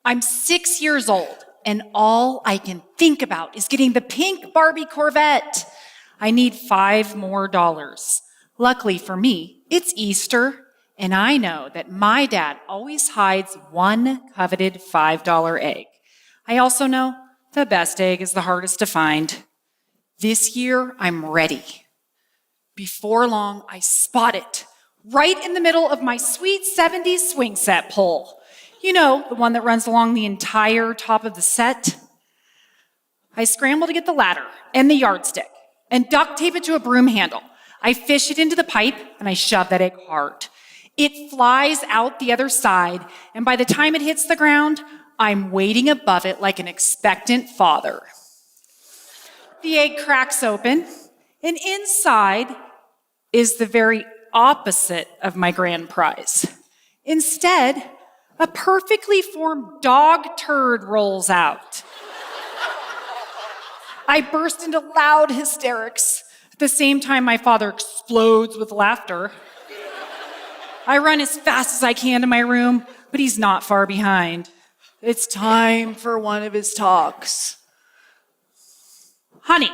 I'm 6 years old, and all I can think about is getting the pink Barbie Corvette. I need $5 more. Luckily for me, it's Easter, and I know that my dad always hides one coveted $5 egg. I also know the best egg is the hardest to find. This year, I'm ready. Before long, I spot it right in the middle of my sweet 70s swing set pole. You know, the one that runs along the entire top of the set. I scramble to get the ladder and the yardstick and duct tape it to a broom handle. I fish it into the pipe and I shove that egg hard. It flies out the other side, and by the time it hits the ground, I'm waiting above it like an expectant father. The egg cracks open, and inside is the very opposite of my grand prize. Instead, a perfectly formed dog turd rolls out. I burst into loud hysterics. At the same time, my father explodes with laughter. I run as fast as I can to my room, but he's not far behind. It's time for one of his talks. Honey,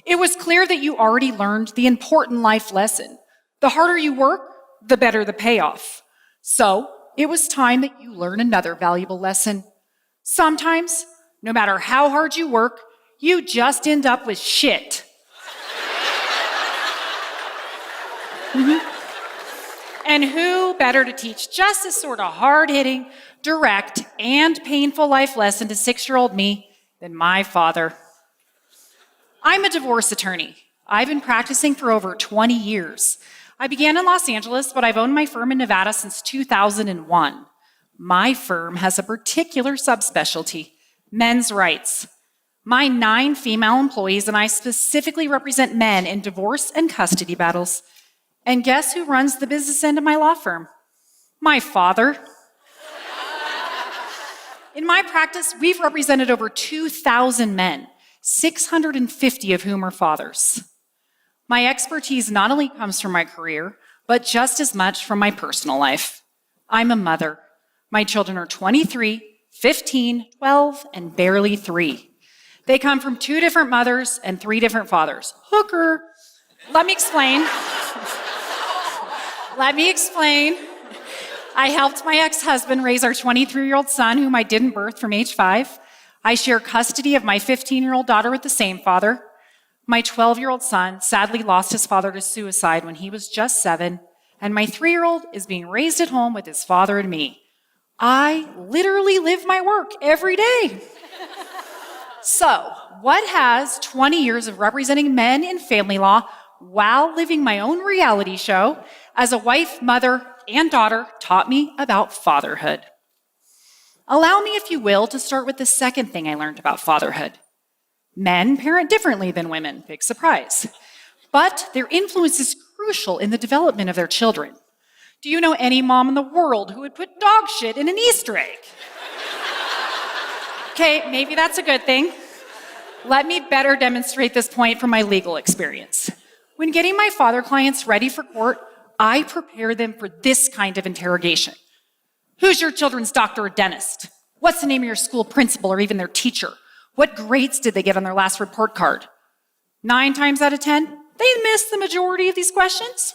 it was clear that you already learned the important life lesson. The harder you work, the better the payoff. So, it was time that you learn another valuable lesson. Sometimes, no matter how hard you work, you just end up with shit. And who better to teach just this sort of hard-hitting, direct, and painful life lesson to 6-year-old me than my father? I'm a divorce attorney. I've been practicing for over 20 years. I began in Los Angeles, but I've owned my firm in Nevada since 2001. My firm has a particular subspecialty, men's rights. My 9 female employees and I specifically represent men in divorce and custody battles. And guess who runs the business end of my law firm? My father. In my practice, we've represented over 2,000 men, 650 of whom are fathers. My expertise not only comes from my career, but just as much from my personal life. I'm a mother. My children are 23, 15, 12, and barely 3. They come from 2 different mothers and 3 different fathers. Hooker. Let me explain. I helped my ex-husband raise our 23-year-old son, whom I didn't birth, from age 5. I share custody of my 15-year-old daughter with the same father. My 12-year-old son sadly lost his father to suicide when he was just 7, and my 3-year-old is being raised at home with his father and me. I literally live my work every day. So, what has 20 years of representing men in family law while living my own reality show as a wife, mother, and daughter taught me about fatherhood? Allow me, if you will, to start with the second thing I learned about fatherhood. Men parent differently than women, big surprise. But their influence is crucial in the development of their children. Do you know any mom in the world who would put dog shit in an Easter egg? Okay, maybe that's a good thing. Let me better demonstrate this point from my legal experience. When getting my father clients ready for court, I prepare them for this kind of interrogation. Who's your children's doctor or dentist? What's the name of your school principal or even their teacher? What grades did they get on their last report card? 9 times out of 10, they miss the majority of these questions.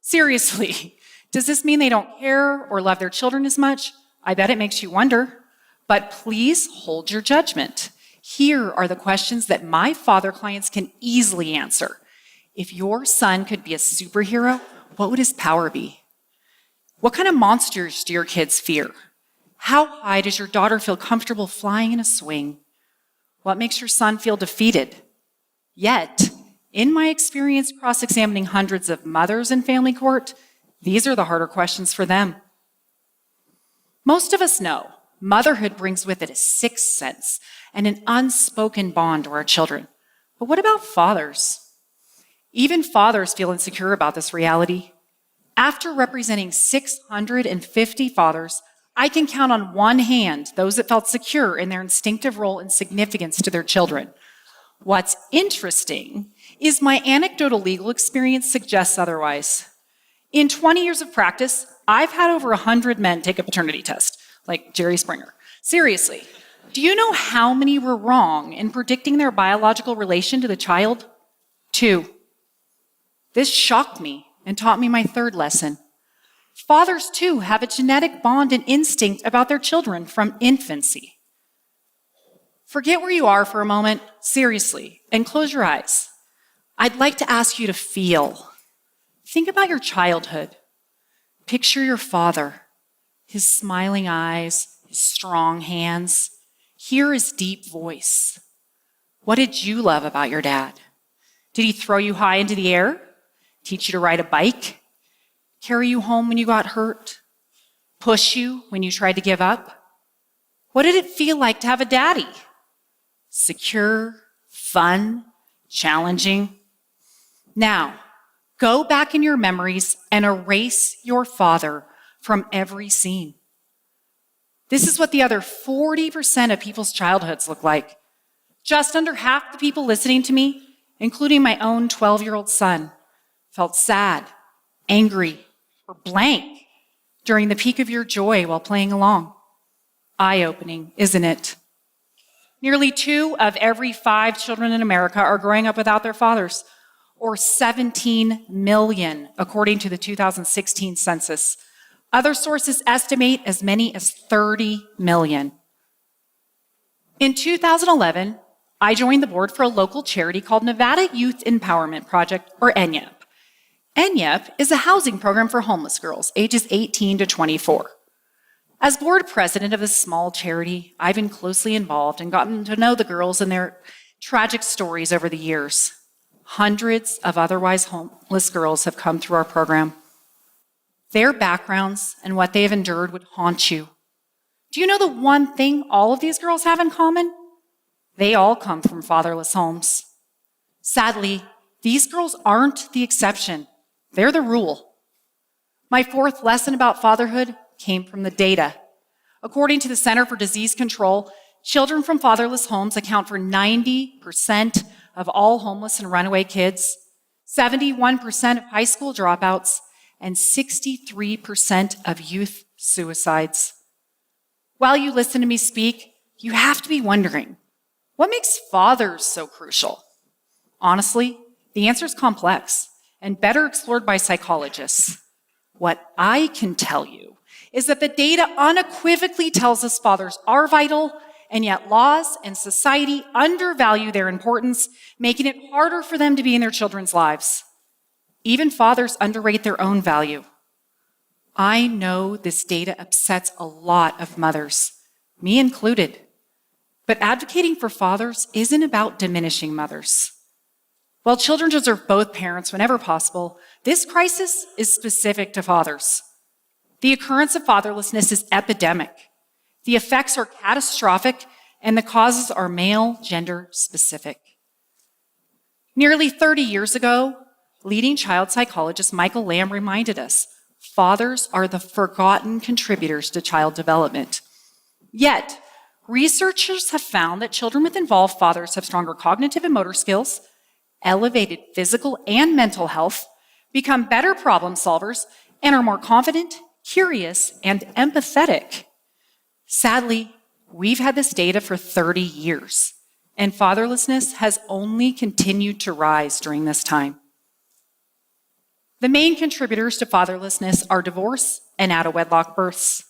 Seriously, does this mean they don't care or love their children as much? I bet it makes you wonder. But please hold your judgment. Here are the questions that my father clients can easily answer. If your son could be a superhero, what would his power be? What kind of monsters do your kids fear? How high does your daughter feel comfortable flying in a swing? What makes your son feel defeated? Yet, in my experience cross-examining hundreds of mothers in family court, these are the harder questions for them. Most of us know motherhood brings with it a sixth sense and an unspoken bond to our children. But what about fathers? Even fathers feel insecure about this reality. After representing 650 fathers, I can count on one hand those that felt secure in their instinctive role and significance to their children. What's interesting is my anecdotal legal experience suggests otherwise. In 20 years of practice, I've had over 100 men take a paternity test, like Jerry Springer. Seriously, do you know how many were wrong in predicting their biological relation to the child? 2. This shocked me and taught me my third lesson. Fathers, too, have a genetic bond and instinct about their children from infancy. Forget where you are for a moment, seriously, and close your eyes. I'd like to ask you to feel. Think about your childhood. Picture your father, his smiling eyes, his strong hands. Hear his deep voice. What did you love about your dad? Did he throw you high into the air? Teach you to ride a bike? Carry you home when you got hurt? Push you when you tried to give up? What did it feel like to have a daddy? Secure, fun, challenging? Now, go back in your memories and erase your father from every scene. This is what the other 40% of people's childhoods look like. Just under half the people listening to me, including my own 12-year-old son, felt sad, angry, or blank during the peak of your joy while playing along. Eye-opening, isn't it? Nearly 2 of every 5 children in America are growing up without their fathers, or 17 million, according to the 2016 census. Other sources estimate as many as 30 million. In 2011, I joined the board for a local charity called Nevada Youth Empowerment Project, or NYEP. NYEP is a housing program for homeless girls ages 18 to 24. As board president of this small charity, I've been closely involved and gotten to know the girls and their tragic stories over the years. Hundreds of otherwise homeless girls have come through our program. Their backgrounds and what they have endured would haunt you. Do you know the one thing all of these girls have in common? They all come from fatherless homes. Sadly, these girls aren't the exception. They're the rule. My fourth lesson about fatherhood came from the data. According to the Center for Disease Control, children from fatherless homes account for 90% of all homeless and runaway kids, 71% of high school dropouts, and 63% of youth suicides. While you listen to me speak, you have to be wondering, what makes fathers so crucial? Honestly, the answer is complex and better explored by psychologists. What I can tell you is that the data unequivocally tells us fathers are vital, and yet laws and society undervalue their importance, making it harder for them to be in their children's lives. Even fathers underrate their own value. I know this data upsets a lot of mothers, me included. But advocating for fathers isn't about diminishing mothers. While children deserve both parents whenever possible, this crisis is specific to fathers. The occurrence of fatherlessness is epidemic. The effects are catastrophic, and the causes are male gender specific. Nearly 30 years ago, leading child psychologist Michael Lamb reminded us, fathers are the forgotten contributors to child development. Yet, researchers have found that children with involved fathers have stronger cognitive and motor skills, elevated physical and mental health, become better problem solvers, and are more confident, curious, and empathetic. Sadly, we've had this data for 30 years, and fatherlessness has only continued to rise during this time. The main contributors to fatherlessness are divorce and out-of-wedlock births.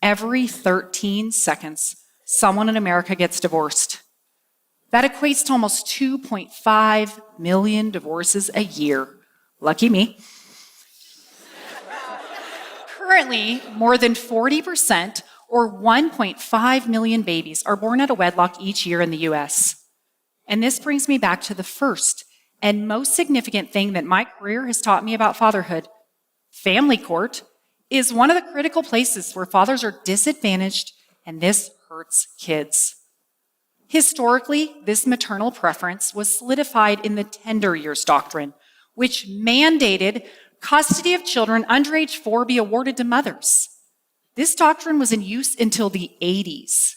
Every 13 seconds, someone in America gets divorced. That equates to almost 2.5 million divorces a year. Lucky me. Currently, more than 40%, or 1.5 million babies, are born out of wedlock each year in the US. And this brings me back to the first and most significant thing that my career has taught me about fatherhood. Family court is one of the critical places where fathers are disadvantaged, and this hurts kids. Historically, this maternal preference was solidified in the tender years doctrine, which mandated custody of children under age 4 be awarded to mothers. This doctrine was in use until the 80s.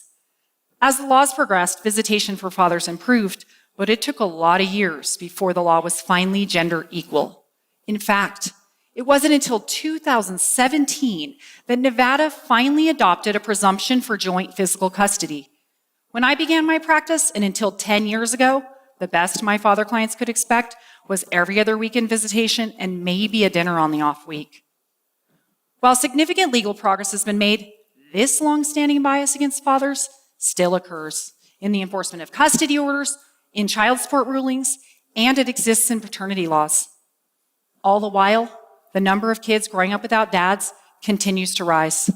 As the laws progressed, visitation for fathers improved, but it took a lot of years before the law was finally gender equal. In fact, It wasn't until 2017 that Nevada finally adopted a presumption for joint physical custody. When I began my practice, and until 10 years ago, the best my father clients could expect was every other weekend visitation and maybe a dinner on the off week. While significant legal progress has been made, this long-standing bias against fathers still occurs in the enforcement of custody orders, in child support rulings, and it exists in paternity laws. All the while, the number of kids growing up without dads continues to rise.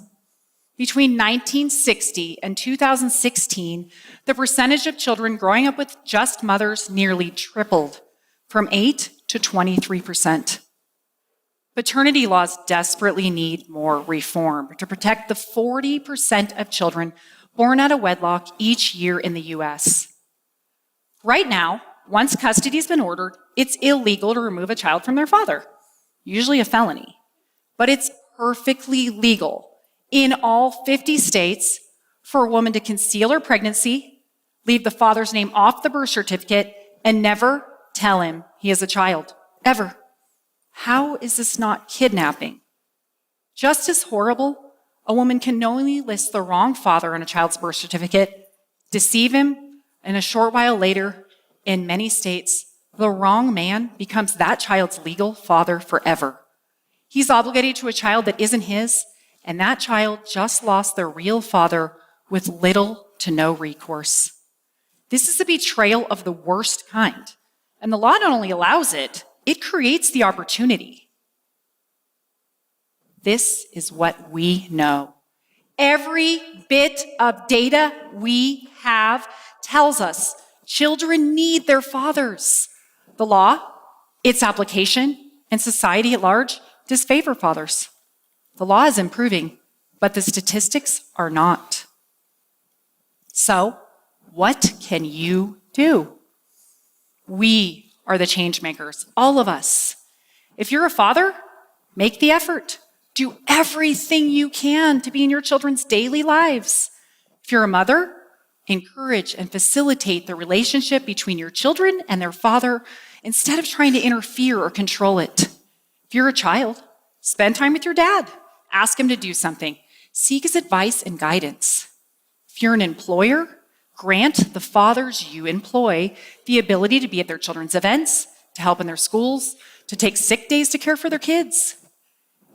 Between 1960 and 2016, the percentage of children growing up with just mothers nearly tripled, from 8 to 23%. Paternity laws desperately need more reform to protect the 40% of children born out of wedlock each year in the US. Right now, once custody has been ordered, it's illegal to remove a child from their father, usually a felony. But it's perfectly legal in all 50 states for a woman to conceal her pregnancy, leave the father's name off the birth certificate, and never tell him he has a child, ever. How is this not kidnapping? Just as horrible, a woman can knowingly list the wrong father on a child's birth certificate, deceive him, and a short while later, in many states, the wrong man becomes that child's legal father forever. He's obligated to a child that isn't his, and that child just lost their real father with little to no recourse. This is a betrayal of the worst kind, and the law not only allows it, it creates the opportunity. This is what we know. Every bit of data we have tells us children need their fathers. The law, its application, and society at large disfavor fathers. The law is improving, but the statistics are not. So, what can you do? We are the change makers, all of us. If you're a father, make the effort. Do everything you can to be in your children's daily lives. If you're a mother, encourage and facilitate the relationship between your children and their father instead of trying to interfere or control it. If you're a child, spend time with your dad. Ask him to do something. Seek his advice and guidance. If you're an employer, grant the fathers you employ the ability to be at their children's events, to help in their schools, to take sick days to care for their kids.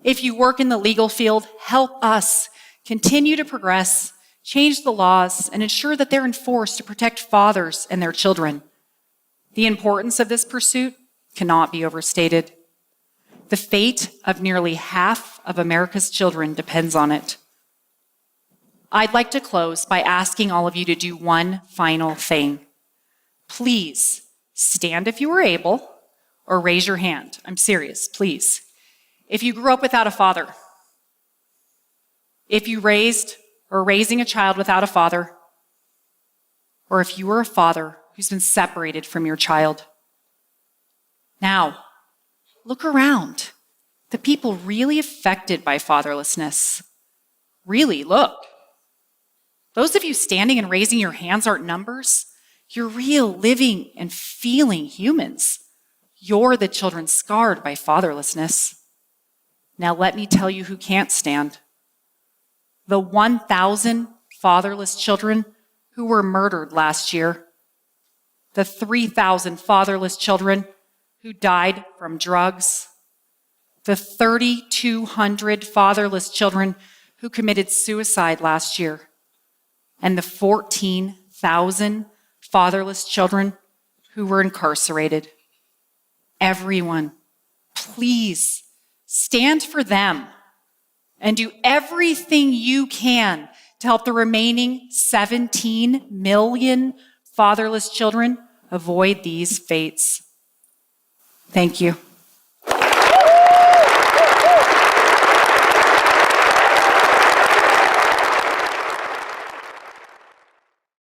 If you work in the legal field, help us continue to progress, change the laws, and ensure that they're enforced to protect fathers and their children. The importance of this pursuit cannot be overstated. The fate of nearly half of America's children depends on it. I'd like to close by asking all of you to do one final thing. Please stand if you are able, or raise your hand. I'm serious, please. If you grew up without a father, if you raised or raising a child without a father, or if you were a father who's been separated from your child. Now, look around. The people really affected by fatherlessness. Really, look. Those of you standing and raising your hands aren't numbers. You're real, living, and feeling humans. You're the children scarred by fatherlessness. Now let me tell you who can't stand. The 1,000 fatherless children who were murdered last year. The 3,000 fatherless children who died from drugs. The 3,200 fatherless children who committed suicide last year. And the 14,000 fatherless children who were incarcerated. Everyone, please stand for them and do everything you can to help the remaining 17 million fatherless children avoid these fates. Thank you.